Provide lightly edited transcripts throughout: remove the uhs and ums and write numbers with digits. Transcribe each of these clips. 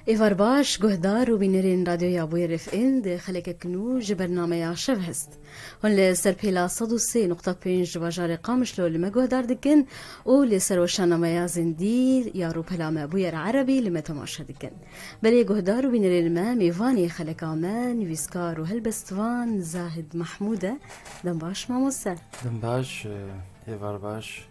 إيفار باش جهدار وبينرين راديو يابوي رفقين دي خلق كنوج برنامج شبهست هون لسربيلا صدوسي نقطة بينج وجاري قامش لو لما جهدار دكن ولسروشانا ميازن دي يارو بلام بوير عربي لما تماشى دكن بلي جهدار وبينرين ما ميفاني خلق آمان فيسكار وهلبستوان زاهد محمودة دنباش ماموسا دنباش إيفار باش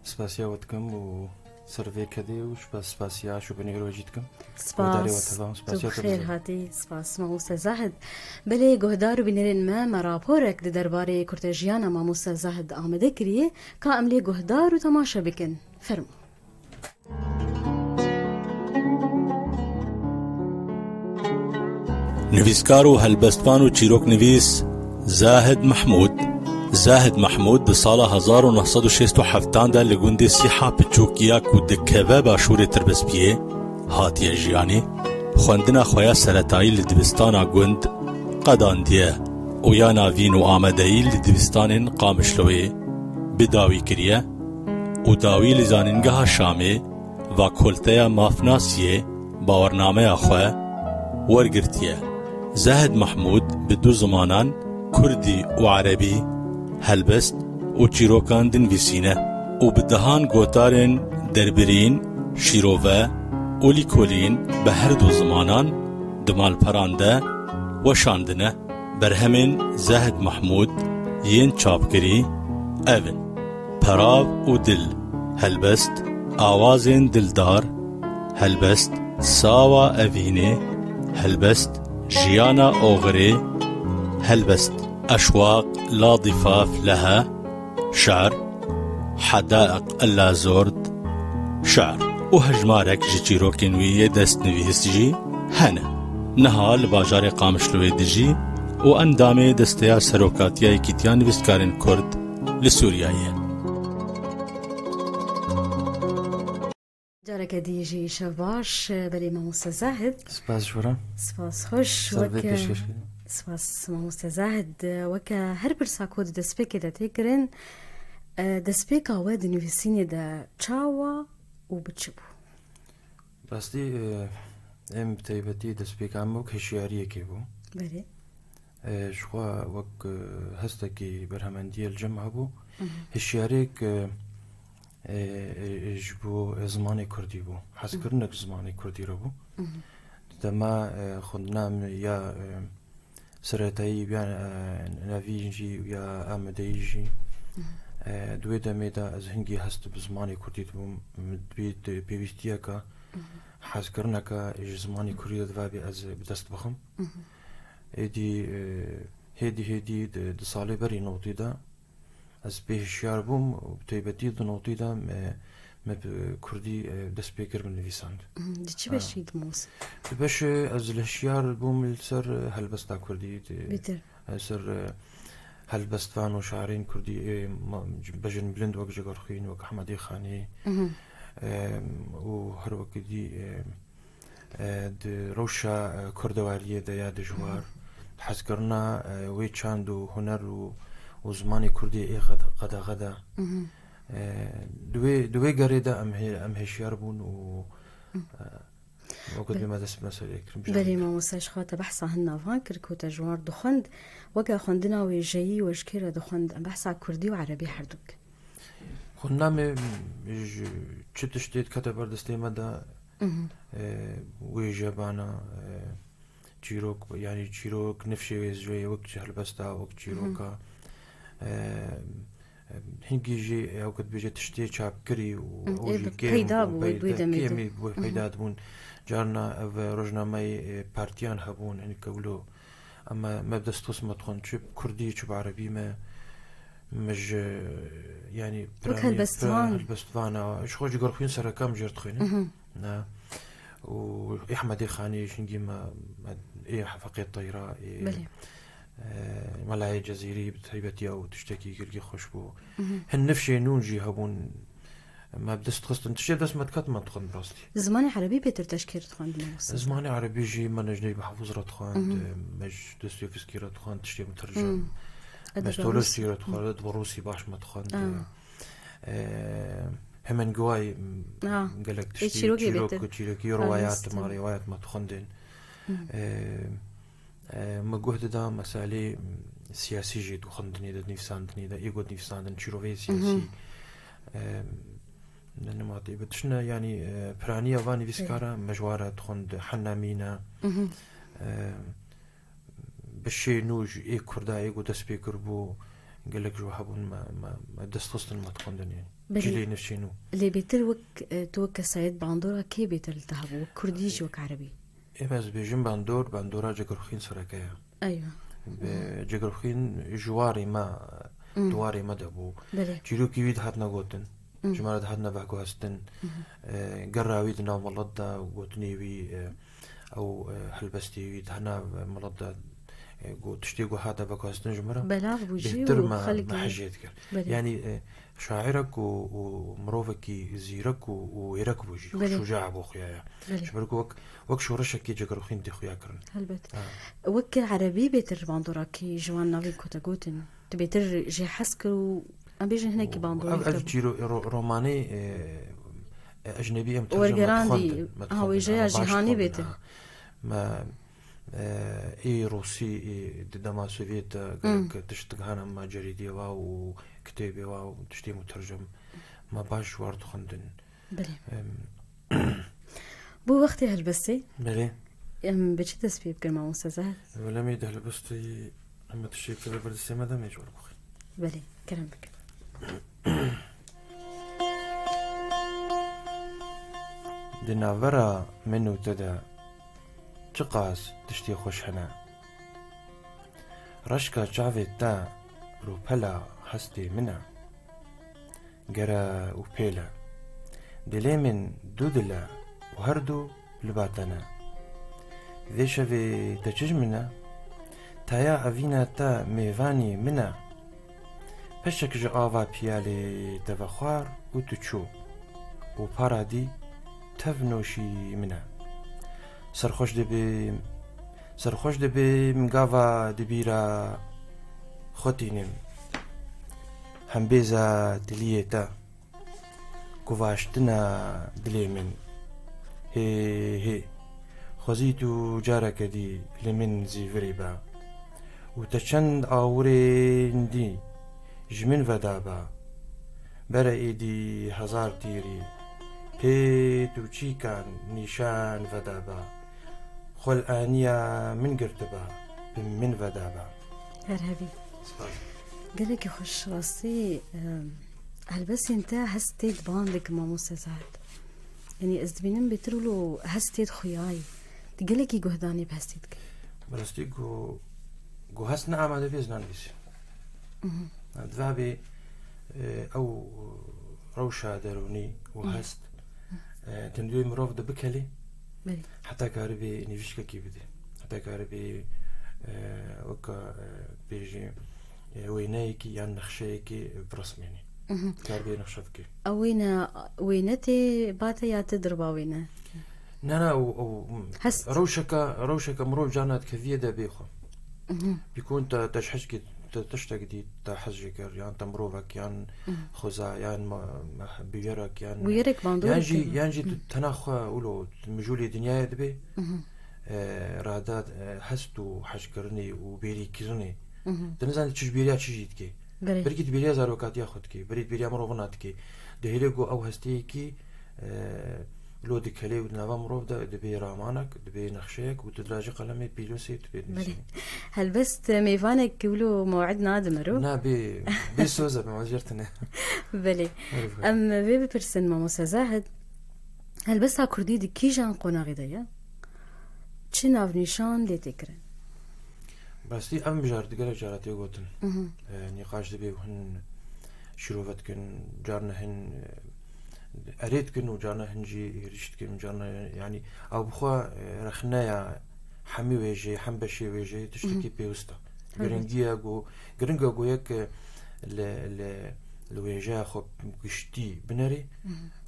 سباسيا وتكم و سرفي كذي وش بس سباسيا شو بنيرو جيتكم سباس بخير هاتي سباس ماموسا زاهد بلي جهدار وبينرين ما مرابورك دي درباري كورتيجيانا ماموسا زاهد آمده كريه كام لي جهدار وتماشى بكن فرمو نویسکار و هلبستوان و چیروک نویس زاهد محمود بسال 1967 دا لگوند سیحا پچوکیا کو دکوه باشور تربسپیه هاتیه جیانی خوندنا خویا سرطایی لدبستان گوند قداندیه و یا ناوین و آمدهی لدبستان قامشلوی بداوی کریه و داوی لزاننگه شامه و کلته مافناسیه باورنامه خواه ورگرتیه زاهد محمود بدو زمانان كردي وعربي هلبست وچيروكان دنفيسينه وبدهان غوتارن دربرين شيروفا وليكولين بهردو زمانان دمال پرانده وشاندنه برهمن زاهد محمود ين چاپكري اون پراو و دل هلبست آوازين دلدار هلبست ساوا اوينه هلبست جيانا اوغري هلبست أشواق لا ضفاف لها شعر حدائق اللازورد شعر وهجمارك جيروكين ويا دست نويس جي هنا نها لباجار قامشلوي دجي واندامي دستيا سروكاتيا كيتيان بسكارن كرد لسوريايا جارك ديجي شباش بلي ماموسا زاهد سباس شورا سباس خوش سپاس ماموسا زاهد وكا هربر ساكود دسبيكي دا تيكرن دسبيكا واد نويسيني دا تشاوا وبتشبو بس دي ام بتيبتي دسبيكا عموك هشيارية كيبو بلي شخوا وك هستكي برهماندية الجمعة بو هشياريك جبو زماني كردي بو حسكرنك زماني كردي ربو دما خدنا يا سرطایی بیان نویجی یا آمدهیجی دوی دمیدا از هنگی هست بزمانی کردی بوم مدبید پیوستیه که حس کرنه که زمانی کردی دوابی از بدست بخم هدی دسالی بری نوتی دا از بهشیار بوم و بتیبتی دنوتی دا مب كردي دس بيكر من نويساند دي باش يدموس باش از الهشيار بوم السر هلبستا كردي بيتر سر هلبستان وشعرين كردي بجن بلند وك جغرخين وك حمدي خاني وهر وك دي روشا كردواليه ديا دجوار حسكرنا وي چاندو هنر وزماني كردي غدا دوی گریده ام هشیار بون و وقت بما دست مسئله اکرم بلی ما موساش خواهد بحثا هننا فان کرکو تجوار دخند وگا خوندنا وی جایی وشکیر دخند بحثا کردی و عربی هردوک خوندنا می چه تشتید کتا بردسته مده وی جبانا چیروک یعنی چیروک نفشه ویز جوی وقت جهل بستا وقت چیروکا هنگی جی او کد بیجه تشتی چاپ کری و پیدا بود کیمی پیدا بون جارنا او روزنامه پارتیان هبون یعنی کولو اما ما بدستوس متخون چوب کردی چوب عربی ما مج يعني هلبستوانا ايش خوش قرخين سرا كام جرت خينا نا واحمد خاني شنجي ما ايه حفقيه طيره ملاهي جزيري بتهيبتي او تشتكي قلقي خوشبو هالنفشي نونجي هبون ما بدست خصن تشي بس ما تكت ما تخن براستي زماني عربي بيتر تشكير تخان بنوصل زماني عربي جي ما نجني بحفظ رتخان مج دوستويفسكي رتخان تشتي مترجم مستولوسي رتخان بروسي باش ما تخان همن جواي قالك تشتي روايات ما روايات ما تخندن ما جهد دا مسألة سياسي جد وخندني دا نفساندني دا إيجود نفساندن شروفي سياسي نما تي بتشنا يعني برانيا واني فيسكارا مجوارة تخند حنامينا بشي نوج إيه كردا إيجو تسبيكر بو قالك جو حبون ما دستوستن ما تخندن يعني جيلي نفسينو اللي بيتر توك سعيد باندورا كي بيتر التهبو كرديش وك عربي إيه بس بيجن باندورا جغرخين سركايا أيوة جغرخين جواري ما دواري ما دبو جيلو كيويد هاتنا قوتن جمالة هاتنا بحكو هستن قراويد ناو ملدا وقوتني وي أو هلبستي ويد هنا ملدا قو تشتيقو هذا بكو هستن جمرة بلاغ بوجي ما حجيت يعني شاعرك ومروفك زيرك ويرك بوجي شجاع بو خيايا شبرك وك شورشك كي جغرخين دي خيا كرن هلبت وك عربي بيتر باندورا كي جوان نافي كوتا قوتن تبيتر جي حسكر ام بيجي هنا كي باندورا جيرو روماني اجنبي ام ورغراندي هو جاي جهاني بيتر ما اي روسي دما سوفيت قالك تشتغل ما جريدي واو كتابي واو تشتي مترجم ما باش وارد خندن بلي بو وقتي هلبستي بلي بچه تسبيب كلمة مستزهد ولا ميد هلبستي اما تشتي كده بردستي ما دام يجور بخي بلي كلام بك دنافرا منو تدا چقاس تشتي خوش هنا رشكا جاوي تا روبلا هستي منا جرا وبيلا دلي من دودلا وهردو لباتنا ذي شوي تجمنا تايا أفينا تا ميفاني منا بشك جاوا بيالي تفخار وتشو وبارادي تفنوشي منا سرخوش دبي مقاوا دبيرا خوتينم هم بيزا دليتا كوفاشتنا دلي من هي خزيتو جارك دي لمن زي فريبا وتشند آورين دي جمن ودابا برا ايدي هزار تيري بيتو چيكان نشان ودابا خل آنيا من قرتبا من ودابا هرهبي قالك يخش راسي هل بس انت هستيت باندك ما مستزاد يعني ازدبينم بترولو هستيت خياي تقالك يقهداني بهستيتك برستي جو هست نعم هذا فيز نانبيس دفابي او روشا داروني وهست تندوي مروف دا بكالي حتى كاربي نيفيشكا كي بدي حتى كاربي وكا بيجي وينايكي يعني نخشايكي برسميني كاربي نخشفكي وينتي باتا يا تدربا وينا نا روشكا مروف جانات كثير دا بيخو بيكون تشحشكي تشتغدي تحجكر يعني تمروفك يعني خوزا يعني بيرك يعني ويرك باندورك يعني تناخ اولو مجولي دنيا دبي رادات حسدو حشكرني وبيري كيرني تنزل تشج بيريا تشجيتكي بركيت بيريا زاروكات ياخدكي بريت بيريا مروفناتكي دهيلكو او هستيكي لو دكالي ودنابا مروف دبي رامانك دبي نخشيك وتدراجي قلمي بيلوسي تبي هل بس ميفانك يقولوا موعدنا هذا مرو؟ نا بي سوزا بمواجرتنا بلي بي برسن ما مسازاهد هل بس ها كردي دي كي جان قونا غدايا؟ چه ناف نشان لي تكرن؟ بس دي ام بجار دقالك جاراتي قوتن نقاش دبي وهن شروفت كن جارنا هن أريد كنو جانا هنجي رشت كن جانا يعني أو بخوا رخنايا حمي ويجي حنبشي ويجي تشتكي بيوستا جرينجا جو يك الويجا خو كشتي بنري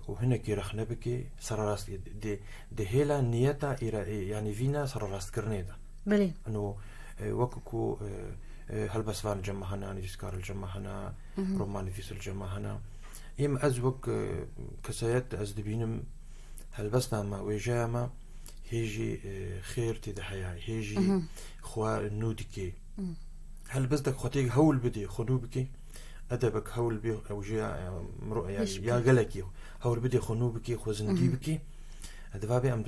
وهنا كي رخنا بكي سراراس دي هيلا نيتا يعني فينا سراراس كرنيدا بلي انه وكو هلبسفان الجمع هنا نفسكار الجمع هنا روماني فيس الجمع هنا إم أزوج كسيات أزدبينم هلبسنا ما وجاء ما هيجي خير تدحيا هيجي خوا النودكي هل بس دك خطيك هول بدي خنوبكي أدبك هول بي أو جاء مرؤى يعني يا غلكي هول بدي خنوبكي خوزنديبكي أدفابي أم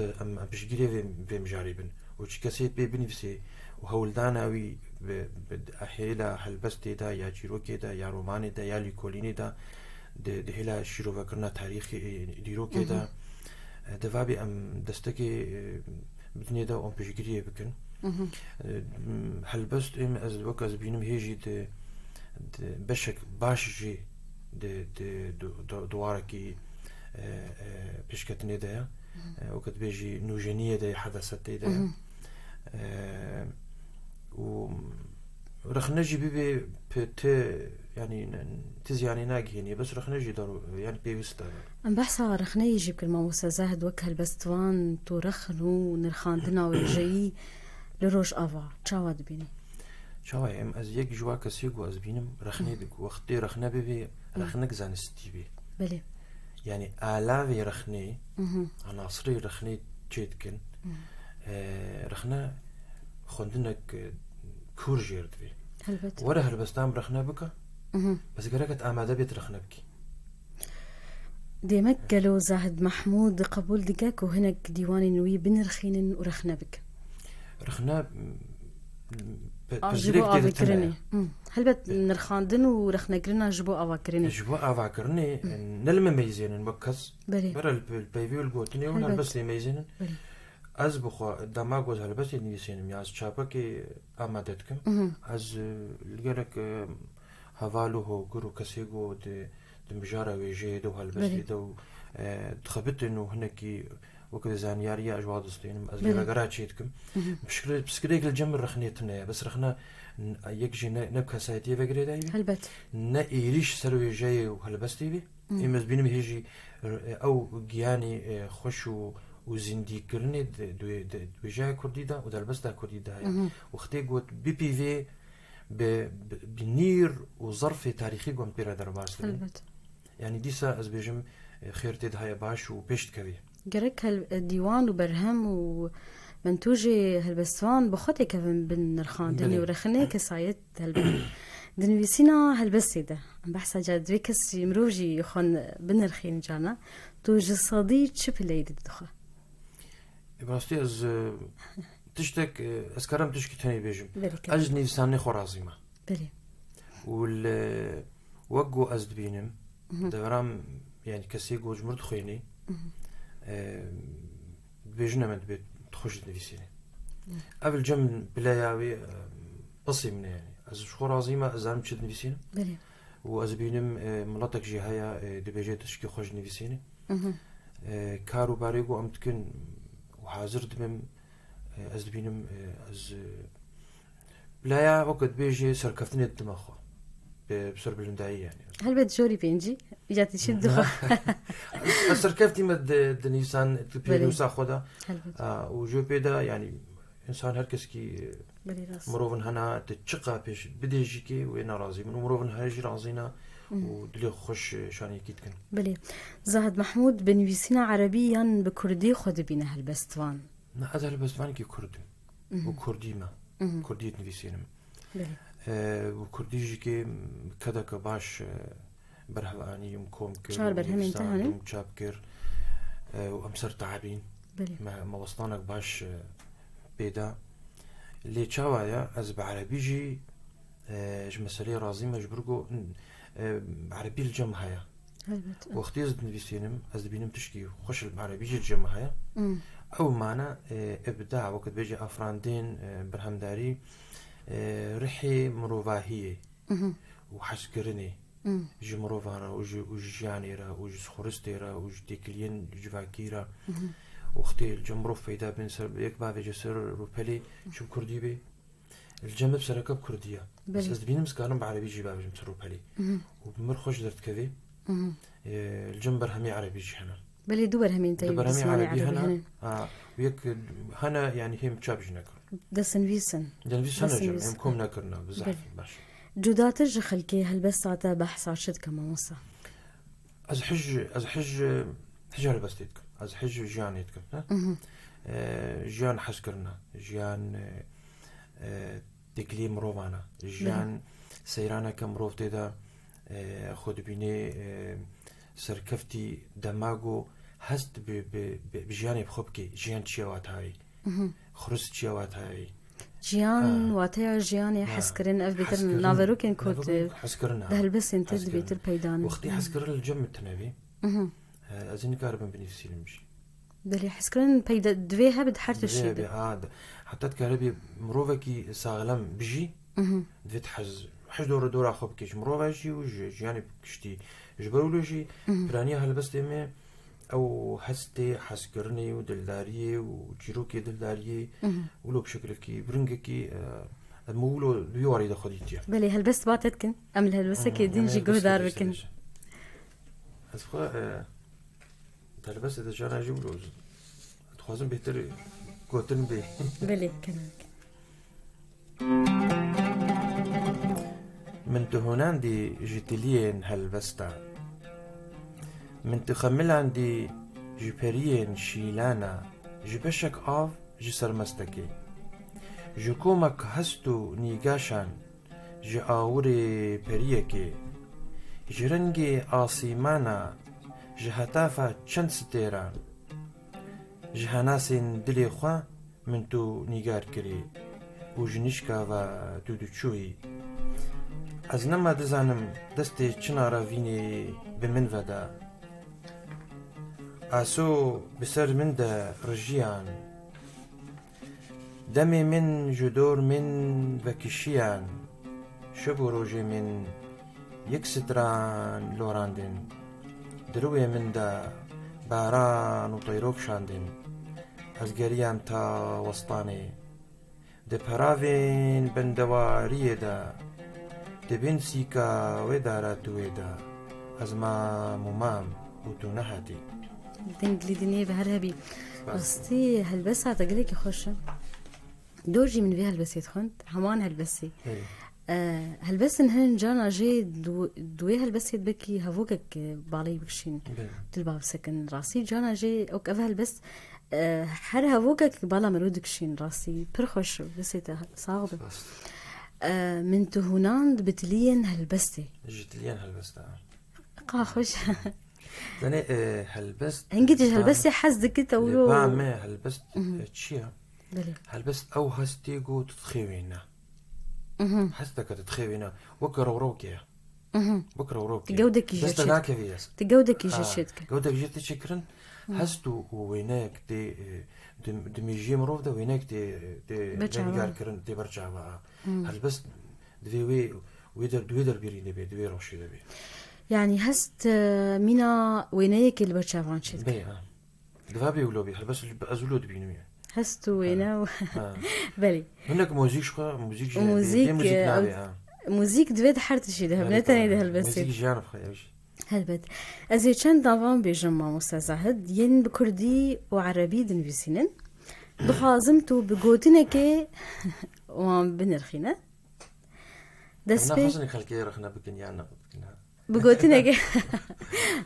بشجري في مجاربن وش كسيت بنفسي وهول داناوي بأحيلا هلبستي دا يا جيروكي دا يا روماني دا يا ليكوليني دا ده هلا شروع فكرنا تاريخي ديروكي دا دفابي أم دستكي بدني دا أم بشجري بكن هلبست إم از وقت از بينم هيجي ده بشك باش جي ده دواركي بشكتني ده وقت بيجي نوجينية ده حدثت ده و رخنجي بيبي بت يعني تزياني ناجيني بس رخنجي دارو يعني بيوستا ام بحثا رخني يجيب كلمة موسى زاهد وكل بستوان تو رخنو نرخاندنا ويجي لروج افا تشاواد بيني شاوي ام از يك جوا كسيغو از بينم رخني دك وقتي رخنا بيبي رخنك زانستي بي بلي يعني آلاوي رخني عناصري رخني جيدكن رخنا خوندنك كور جيرد بي هلبت ورا هلبستان رخنا بك بس قرقت آماده بيت رخنا بكي ديمك قالوا زاهد محمود قبول دقاك وهناك ديواني نوي بنرخين ورخنا بك رخنا جبو أفكرني هلبت نرخاندن ورخنا قرنا جبو أفكرني جبو أفكرني نلم ميزين المكس برا البيبي والقوتني ونلبس لي ميزين از بخوا دماغ وز هلبس لي نيسين ياز شابكي آمادتكم از لقلك هوالو هو قرو كسيغو دمجارة ويجي دو هلبس لي دو تخبت انه هناكي وكذا زانياريا أجواد الصين أزمة قرأت شيءتكم مشكلة بس كده يقول جمر رخنيتنا بس رخنا يجي نبكى سايتي فقري دايبي هلبت نيريش سروي جاي وهلبستي بي إما بينهم هيجي أو جياني خوش وزندي كرني دو جاي كردي دا ودلبستا كردي دا وختي قلت بي في بنير وظرف تاريخي قوم بيرا درباس هلبت يعني ديسا أزبيجم خير تدهاي باش وبيشت كبي قرك هالديوان وبرهم ومنتوجي هالبستوان بخوتي كفن بن رخان دني ورخني كسايت هالبن دنويسينا هالبسيدة عم بحسا جاد بيكس يمروجي يخون بن رخين جانا توج صديق شبليد الدخا براستي از تشتك اسكرم تشكي تاني بيجم اج نيفساني خرازيما بلي وال وقو ازد بينم دورام يعني كسيقو جمرد خويني بيجنا من بيت تخش تنفسيني قبل جم بلاياوي قصي مني يعني از شخور عظيمة ازارم تشد نفسيني بلي واز بينم ملاتك جهايا دبيجي تشكي خوش نفسيني كارو باريقو ام تكن وحاضر دمم از بينم از بلايا وقت بيجي سركفتني الدماغ بسر بالمدعي يعني هل بيت جوري بينجي جاتي شد السركفتي مد دنيسان بينوسا خدا وجو بيدا يعني انسان هركس كي مروفن هنا تتشقى بيش بديجيكي وين راضي من مروفن هاجي راضينا ودلي خوش شاني كيتكن بلي زاهد محمود بنويسينا عربيا بكردي خد بينا هالبستوان هذا البستوان كي كردي وكردي ما كردي نويسينم وكرديجي كي كذا كباش برهواني يمكم كر شعر برهم انتهى شابكر وامسر تعبين ما وصلانك باش بيدا اللي تشاوايا از بعربيجي مسألة رازي مجبرقو عربي الجمع هيا وقت يزد نبيسينم از بينم تشكي خوش العربيجي الجمع هيا او معنا ابداع وقت بيجي افراندين برهمداري رحي مروفاهية وحسكرني جي مروفانا وجي جانيرا وجي سخورستيرا وجي ديكلين جواكيرا وقتي الجمروف فيدا بين سر يكبا في جسر روبالي شو كردي بي الجنب بسركب كردية بس از بينم سكارم بعربي جي بابي جمت روبالي وبمر خوش درت كذي الجنب برهمي عربي جي هنا بلي دو برهمين تاي برهمي عربي هنا ويك هنا يعني هم تشابج نكر دسن فيسن هنا هم كوم نكرنا بزاف باش جودات الجخلكي هل بس عتا بحث عشد كما وصا از حج هلبستيتك از حج جيانيتك جيان حسكرنا جيان تكليم روفانا جيان سيرانا كم روف تيدا خود بيني سركفتي دماغو هست بجياني بخبكي جيان تشيوات هاي خرس تشيوات هاي جيان واتيا جياني حسكرن اف بيتر نافروكن كوت حسكرنا ده هلبس انت بيتر بيدان وقتي حسكر الجم التنبي ازين كاربن بنفسي نمشي بلي حسكرن بيدا دويها بدحرت الشيء هذا حتى تكاربي مروفكي ساغلم بجي دفت حج دور خبكيش مروفاجي وجي يعني كشتي جبرولوجي برانيا هلبس دمي او هستي حسكرني ودلداريه وجيروكي دلداريه ولو بشكل كي برنجكي مولو ديوري دخليتيا بلي هلبس باتتكن ام هلبسك دينجي جودار بكن اسخا هلبس اذا جانا جبلو تخوازم بيتر كوتن بي بلي كنك من تهونان دي جيتليين هلبستا من تخمل عندي جبريين شيلانا جبشك آف جسرمستكي جكومك هستو نيغاشان جاوري بريكي جرنجي آسيمانا جهتافا چند ستيران جهناسين دلي خوا من تو نيغار كري وجنشكا و دودوچوي از نما دزانم دستي چنارا ويني بمن ودا آسو بسر من دا رجيان دمي من جدور من وكشيان شبو روجي من يكستران لوراندن دروي من دا باران وطيروك شاندن از گريان تا وسطاني ده پراوين بندواري دا ده بين سيكا ودارا دويدا از ما ممام وتو نهدي دنجلي دنيا بهرهبي قصتي هلبسها تقليكي خوشة دورجي من فيها هلبسي تخنت همان هلبسي هلبسن هن جانا جي دوي هلبسي بكي هفوكك بالي بكشين تلباب سكن راسي جانا جي اوك اف هلبس حر هفوكك بالا مرودك شين راسي برخوش بسي صاغبة من تهونان بتلين هلبستي جتلين هلبستا قاخوش يعني هلبست هنجيتش هلبستي حزدك تقولوا بعمل هلبست تشيا بلي هلبست او هستيجو تتخيوينا حستك تتخيوينا وكروروكيا وكروروكيا تجودك يجي بس تلاك فياس تجودك يجي شتك جودك جيت شكرا هستو وينك تي دميجي مروف ده وينك تي بنجار كرن تي برجع هلبست دوي ويدر بيريني بي دوي روشي ده بي يعني هست مينا وينيك اللي برشافان شد بي دفا بيقولوا بي بس ازولود بينو هست وينا بلي هناك موزيك شو موزيك موزيك دويد حرت شي ده بنتني ده هلبس موزيك جانب خياش هلبت ازي چند داوام بيجمع مستزهد ين بكردي وعربي دنفيسينن بخازمتو بگوتنكي وان بنرخينه دسبي انا خصني خلكي رخنا بكنيانا بگوتنكي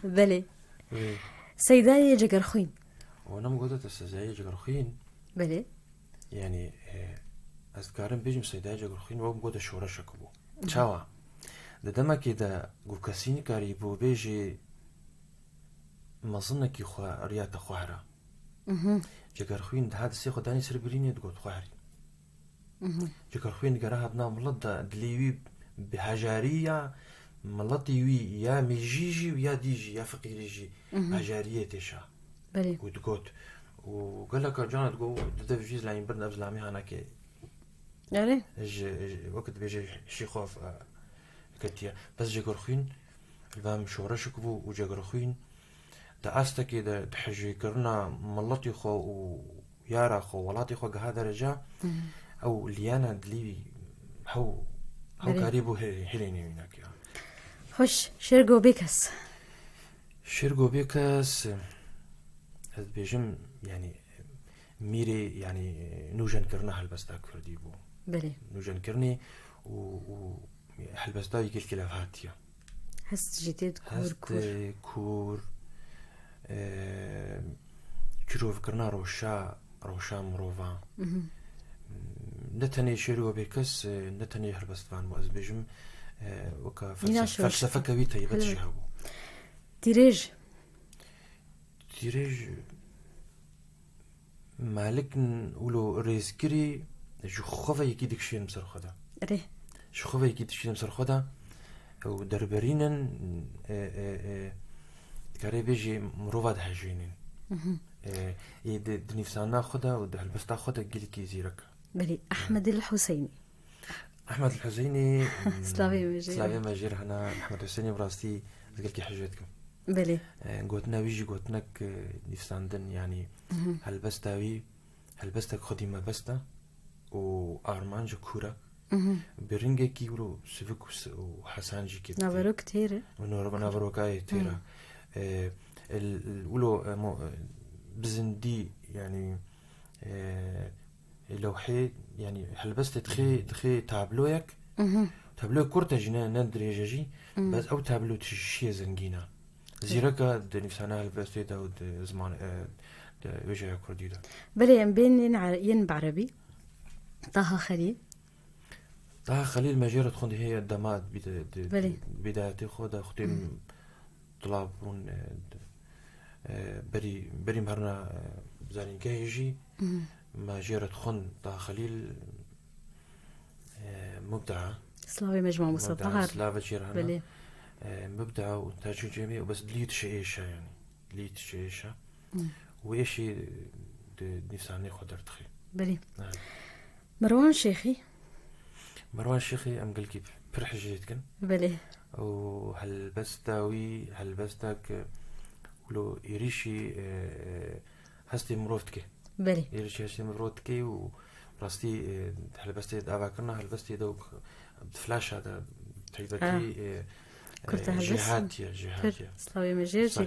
بلي سيداي جگرخوين وانا مقولت السيداي جگرخوين بلي يعني أذكارن بيجم سيداي جگرخوين ومقولت شورا شكبو تشاوا دما كده قوكاسين كاريبو بيجي مظنكي خوا رياضة خوهرة جگرخوين ده هذا سيخو داني سربريني تقول خوهري جگرخوين قراها بنا ملضة دليوي بهجارية ملطيوي يا ميجيجي ويا ديجي يا فقيريجي هجارية تشا بلي وتقول وقال لك جانا تقول تدف جيز لين بدنا بزلامي هناك يعني وقت بيجي شي خوف كتيا بس جگرخوين البام شورا شكبو وجگرخوين دا أستكي دا تحجي كرنا ملطي خو ويارا خو ولاتي خو هذا رجع أو ليانا دلي هو قريبو هليني منك يعني خوش شرقو بيكس هذا بيجم يعني ميري يعني نوجن كرنا هالبستا كرديبو بلي نوجن كرني و هالبستا يقول كلافاتيا هست جديد كور كروف كرنا روشا مروفا نتني شيرو بكس نتني هربست فان مؤز بيجم وكا فلسفة كويتا يبتجهبو تيريج مالك نقولو ريزكري جو خوفا يكيدك شين مسر خدا ريه شو خوفا يكيدك شين مسر خدا و دربرينن كاري بيجي مروفا دهجينين دنيفسانا خدا و دهلبستا خدا قيلكي زيرك بلي أحمد الحسيني سلافي مجير هنا أحمد الحسيني براستي قيلكي حاجاتكم بلي قوتنا ويجي قوتناك نفساندن يعني هلبستك خديمة بستا و أرمانجا كورا برنجة كيولو سفك وحسانجي كده نافرو كتير نافرو كاي تيرا ولو بزندي يعني لوحي يعني هلبست تخي تابلويك تابلو كورتا جنا ندري جاجي بس أو تابلو تشي زنجينا زيركا دنيفسانا هلبست داود زمان وجه كردي ده بلي بين ين بعربي طه خليل مجرة خند هي الدمات بداية خدا خدين طلابون بري مهرنا زانين كهيجي مجرة خند طه خليل مبدعة سلافي مجموعة مصطفى سلافة جيرهنا مبدعة وإنتاج جميل وبس ليت شيء وإيشي نفساني خدر تخي بلي مروان شيخي أم قلقي برح جيتكن بلي هلبستك ولو يريشي هستي مروفتكي بلي يريشي هستي مروفتكي وراستي هلبستي دعواكرنا هلبستي دوك بفلاش هذا تحيبتي جهاتيا سلاوي مجيرجي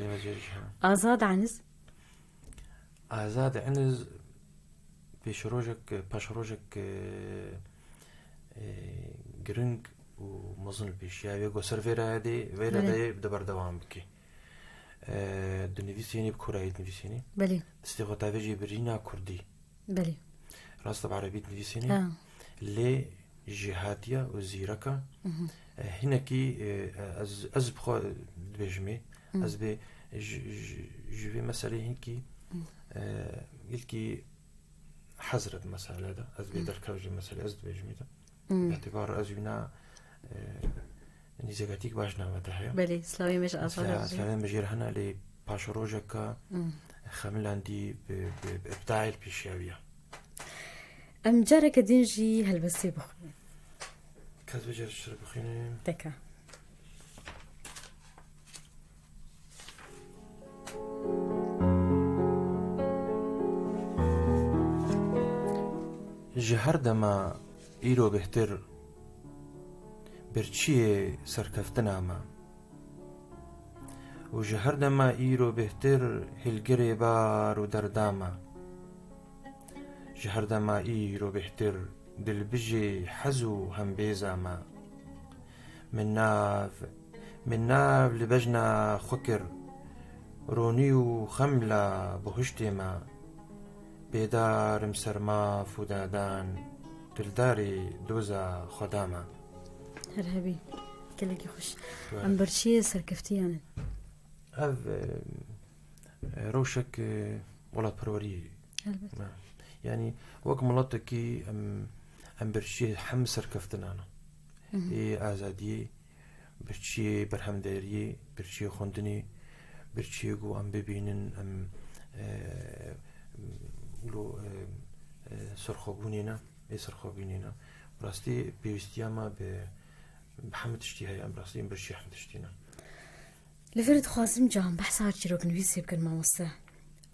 آزاد عنز باشروجك جرينج ومظن البيش يا بيجو سيرفيرا هذه فيرا ده بدبر دوام بكي دنيفيسيني بكوراي دنيفيسيني بلي استغطى فيجي برينا كردي بلي راس بعربي دنيفيسيني لي جهاتيا وزيركا هنا كي از بخو بيجمي از بي جوي مسألة هنكي قلت حزرت مسألة ده از بي دركوجي مسألة از بيجمي ده باعتبار أزونا نزاقاتيك باشنا متاحية بلي سلاوي مش أصلا سلاوي مجير هنا لي باشروجك خامل عندي بإبداع البيشاوية أم جارك دينجي هلبسي بخيني كذا جار الشرب بخيني دكا جهر دما إيرو بهتر برچیه سرکفتنا ما و جهر دما إيرو بهتر هلگری بار و درداما جهر دما إيرو بهتر دل بجي حزو هم بيزاما من ناف لبجنا خكر رونيو خملا بهشتي ما بيدار مسرما فدادان دلداري دوزا خداما هرهبي كلكي خوش ام برشيه سركفتيانا هاف روشك ولا بروري يعني وقت ملاتكي ام برشيه حم سركفتنا انا اي ازادي برشيه برهمداري برشيه خوندني برشيه جو ام ببينن ام ولو سرخوبونينا سرخوبينينا براستي بيستياما بحمد اشتيها ام براستي برشي حمد اشتينا لفرد خوازم جام بحثا تشيروك نويسي بكن ما وسا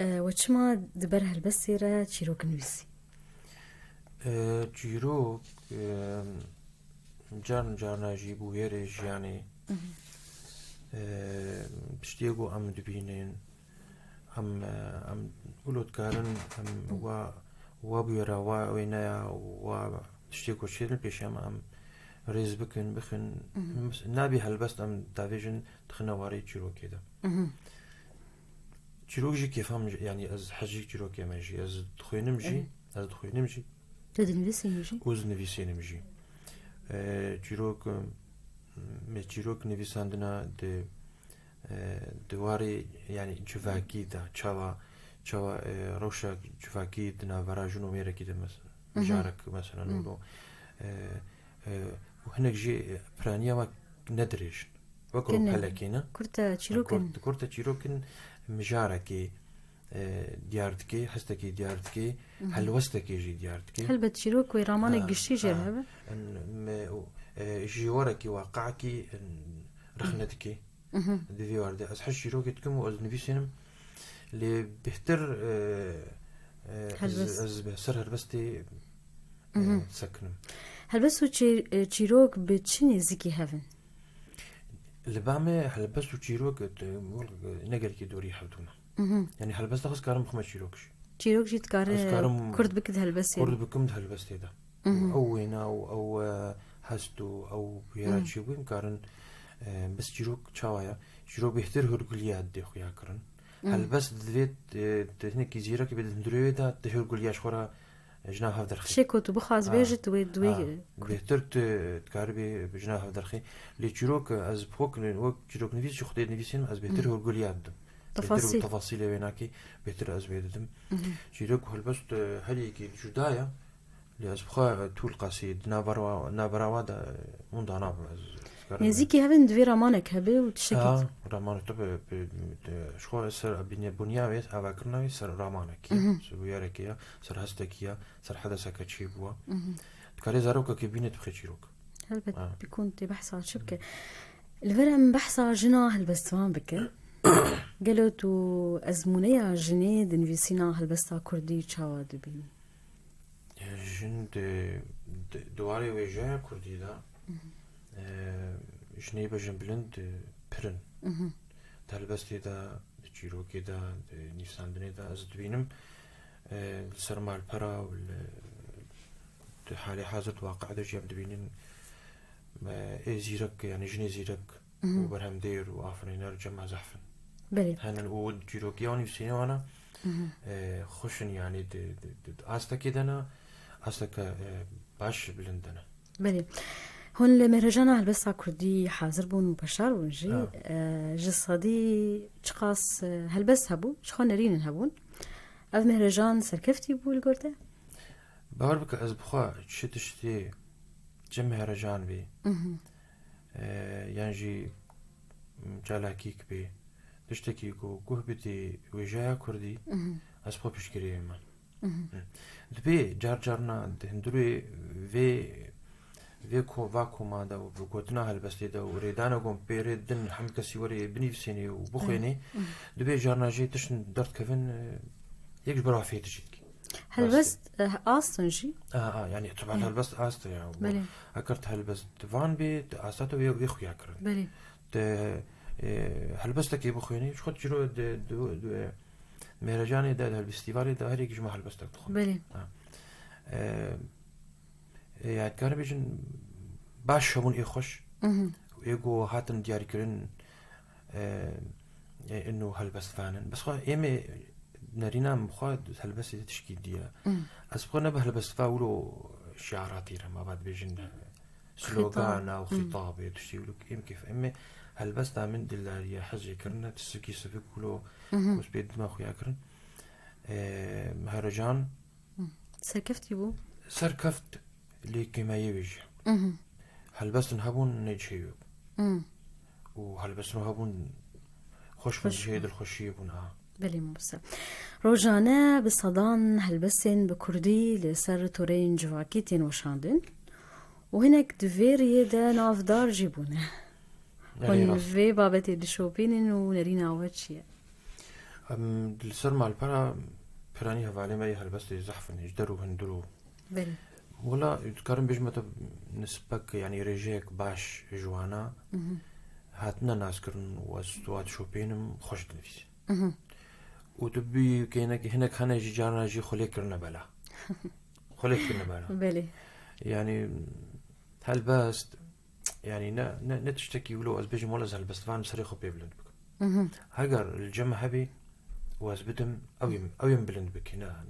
وچما دبر هالبسيرة تشيروك نويسي تشيروك جارنا جيبو يريج يعني بشتيقو ام دبينين ام ولود كارن ام وابيرا وينايا وتشتيكو شيرن بيشام ام ريز بكن بخن نابي هلبست أم دافيجن تخنا واري تشيرو كده تشيرو جي كيف هم يعني از حجي تشيرو كيما جي از دخوي نمشي تدنفسي نمشي وز نفيسي نمشي تشيروك تشيروك نفيساندنا دواري يعني جفاكي دا تشاوا روشا جفاكي دنا فراجونو ميركي دا مثلا جارك مثلا ولو وهناك جي برانيا ما ندريش وكرو بحلكينا كرتا تشيروكن مجاركي ديارتكي حستكي ديارتكي هلوستكي جي ديارتكي هل بتشيروك ويرامانك قشتي جرهبة جيوركي واقعكي رخنتكي دي وارد از حش شيروكي تكم واز نفيسينم اللي بيهتر از بسر هربستي سكنم هلبسو تشيروك بتشني زكي هافن اللي بعمل هلبسو تشيروك نقل كي دوري حبتونا يعني هلبس تخص كارم بخمة تشيروك جيت كارم كرد بكد هلبسي كرد بكمد هلبستي ده او وينا او هستو او بيرات شيوين كارن بس تشيروك تشاوايا تشيروك بيهتر هرقليات دي خويا كرن هلبس دفيت تهنيك زيرك بيد ندرويدا تهرقلياش خورا جناح هفدرخي شكو تبخاز بيجت ويدوي بيهتر تكاربي بجناح هفدرخي لي تشيروك از بوك وقت تشيروك نفيس شو خدي نفيسين از بيهتر هرقليات دم تفاصيل ويناكي بيهتر از بيدم تشيروك هلبس هليكي جدايا اللي از بخا طول قصيد نابراوا دا مندانا نزيكي هافن دوي رامانك هبه وتشكت رامانك طب شو سر بنياوي أفكرنا سر رامانك سوياركيا سر هستكيا سر حدثك تشيبوا تكاري زاروكا كبينة بخشيروك هل بيكون بحث عن شبكة الفرم بحث عن جنا هالبستوان بك قالوا تو أزمونية جنيد نفيسينا هالبستا كردي تشاوا دبين جن دواري ويجا كردي دا جني بجن بلند برن تهلبستي دا تشيروكي دا نيساندني دا از دبينم السرما البرا حالي حازت واقع دا جيب دبينين زيرك يعني جني زيرك وبرهم دير وآفرينار جمع زحفن بلي هانا الأود جيروكي واني بسيني وانا خوشن يعني آستكي دانا آستك باش بلندنا بلي هون المهرجان هلبستا كردي حاضر بون وبشار ونجي جسدي تشخاص هلبس هبو شخون نرين هبون اف مهرجان سركفتي بو القرده باور بك از بخوا شتشتي جم مهرجان بي يعني جالاكيك بي تشتكي كوه بدي وجايا كردي از بخوا بشكري ما دبي جارنا هندروي في واكوما دا وقوتنا هالبستي دا وريدانا قوم بيردن حمد كسيوري بنيفسيني وبخيني دبي جارنا جي تشن درت كفن يكش برا فيه تجيك هالبست آستن جي يعني طبعا هالبست آست يعني أكرت هالبست فان بي آستاتو ويخو ياكرن بلي هالبستك يبخيني شو خد جرو دو مهرجاني دا هالفستيفالي دا هريك جمع هالبستك تخون بلي يعني كان بيجن باش شبون يخش ويجو هاتن دياري كرن إنه هالبس فانن بس خا إيمي نرينا مخاد هالبس تشكي ديا أسبقنا بهالبس فاولو شعاراتي ما بعد بيجن سلوغانا وخطابة تشتيولو إيم كيف إيمي هالبس دامن دلاريا حزي كرنا تسكي سفكولو وسبيد ما خويا كرن مهرجان سركفتي بو سركفت اللي كما يوجه هلبس نهبون نجيب وهلبس نهبون خوش من جيد الخشيب ونها بلي مبسا روجانا بصدان هلبسن بكردي لسر تورين جواكيتين وشاندن وهناك دفيري دا نافدار جيبونه هون في بابتي دشوبين ونرينا واتشيا السر مع البرا براني هفالي ما يهلبس زحفن يجدروا هندروا بلي ولا يتكرم بيجمة نسبك يعني رجيك باش جوانا هاتنا ناس كرن وستوات شوبينم خوش نفسي وتبي كينك هناك خنا جي جارنا جي خليك كرنا بلا خليك كرنا بلا بلي يعني هلبست يعني نتشتكي ولو از بيجي مولز هلبست فان سريخو بيبلند بك هاجر الجمع هبي واز بدم اويم بلند بك نا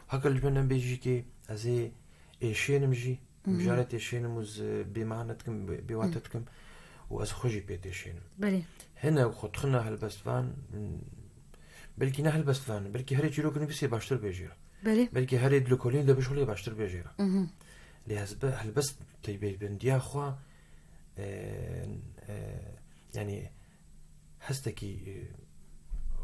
هاجر الجمع بيجي كي ازي ايشين مجي مجالات ايشين مز بمعناتكم بواتتكم واز خوجي بيت ايشين بلي هنا خدخنا هلبست فان بلكي نه هلبست فان بلكي هري جيرو كن بيسي باشتر بيجيرا بلكي هري دلوكولين ده بشولي باشتر بيجيرا لهذا هلبست تيبي بنديا خوا يعني حستكي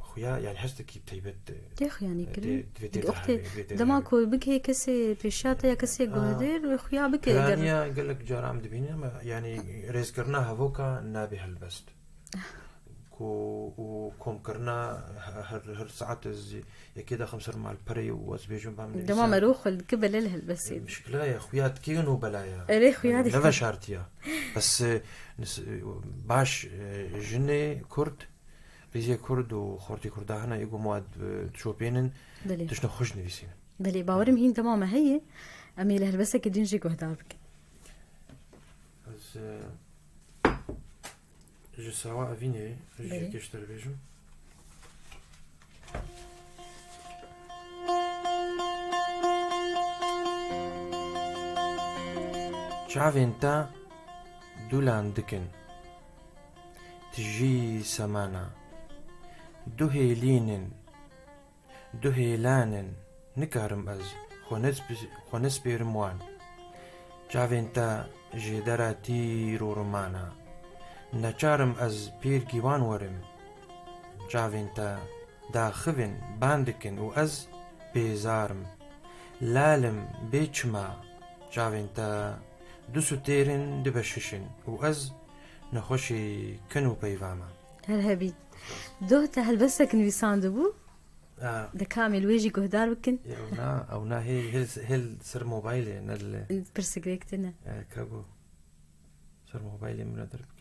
خويا يعني حستكي تيبت تيخ يعني كري اختي دماكو بكي كسي بيشاتا يا كسي غودير خويا بكي يعني قال لك جار عم دبيني يعني ريزكرناها فوكا نابي هلبست وكم كرنا هر ساعات كده 5 مع البري واسبيجون بعمل دما مروخ الكبل لها بس مشكلة يا خويات كينو بلايا ليه خويات نفا شارتيا بس باش جني كرد ريزي كرد وخورتي كردا هنا يقو مواد تشوبينن تشنو خوش نفسين بلي باورم هين تماما هي امي لها بس كدين جي قهدارك بس je sawa avine je keşter bejum Çaventa dulan dikin tiji samana duhelinin duhelanin nikarim az xones berim wan Çaventa jederati rurmana نچارم از پیر گیوان ورم جاوین تا داخوین باندکن و از بیزارم لالم بیچما جاوین تا دوسو تیرن دبششن و از نخوشی کنو پیواما هل دو تا هل بسك نویسان دبو ده كامل ويجي قهدار بكن او نا هل سر موبايلي نل برسقريكتنا كابو سر موبايلي من درب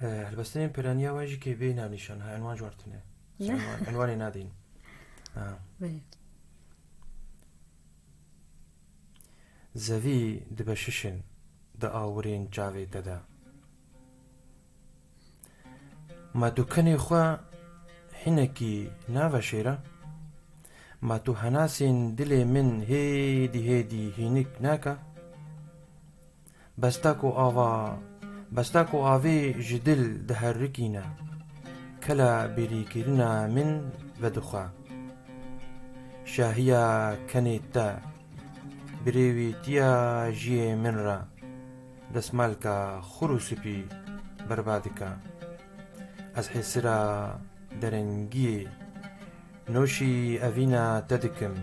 هلبستين بيرانيا واجي كي بينا نيشان هاي عنوان جوارتنا عنواني نادين زوي دبششن دا آورين جاوي دادا ما دوكني خوا حينكي نافا شيرا ما تو هناسين دلي من هيدي هينيك ناكا بستاكو آوي جدل دهركينا كلا بريكيرنا من بدخا شاهيا كانتا بريويتيا جي منرا دسمالكا خروسبي بربادكا از حسرا درنگي نوشي أفينا تدكم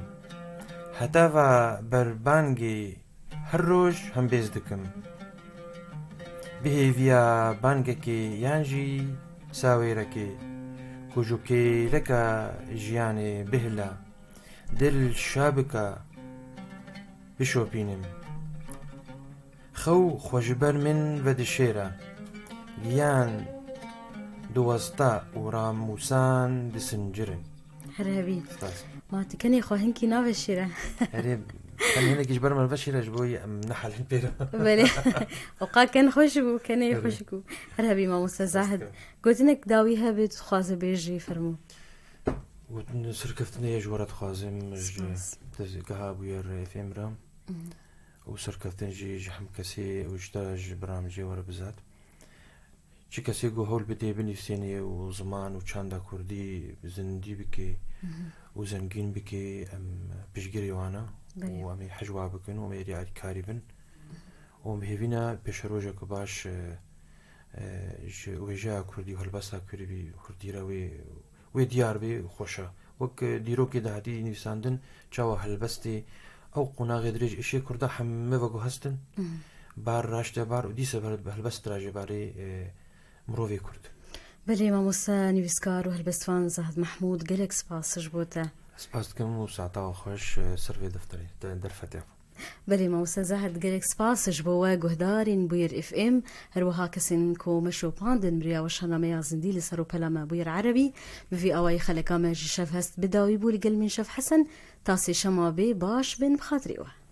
هتافا بربانجي هر روز هم بيزدكم بهيفيا بانجكي يانجي ساويركي كوجوكي لكا جياني بهلا دل شابكا بشوبينم خو خوجبر من بدشيرا يان دوستا وراموسان دسنجرن هرهبي ما تكني خوهنكي ناف الشيرة هرب كان هنا جبر من البشرة جبوي نحل البيرة بلي وقا كان خوشبو كان يخوشكو هرهبي ما مستزاهد قلت انك داويها بتخوازة بيجي فرمو وسركفتني جورات خازم كهابو ير في مرام وسركفتن جي جحم كسي وجتاج برامجي ورا بزات چی کسی گو هول بده بنویسینی و زمان و چند کردی زندگی بکی و زنگین بکی پیشگیری وانا و امی حجوا بکن و امی ریاد کاری بن و مهیوینا پیش روزه که باش ویجا کردی هل بسا کردی را وی دیار بی خوشا وک دیرو که دهدی نویساندن چاو هل بستی او قناغ درج اشی کرده همه وگو هستن بار راشته بار و دیسه هل بست راجه باری مروفي كرد بلي ماموسا نيفسكار وهالبستفان زهد محمود قالك سباس جبوته سباس كم وساعتا خوش سرفي دفتري درفتي بلي موسى زهد جريك سباس جبوا جهدارين بوير اف ام هروها كسن كو مشو باندن بريا وشانا ميا زندي لسرو بلما بوير عربي بفي اواي خلقا ماجي شاف هست بداوي بولي قل من شاف حسن تاسي شما بي باش بن بخاطريوه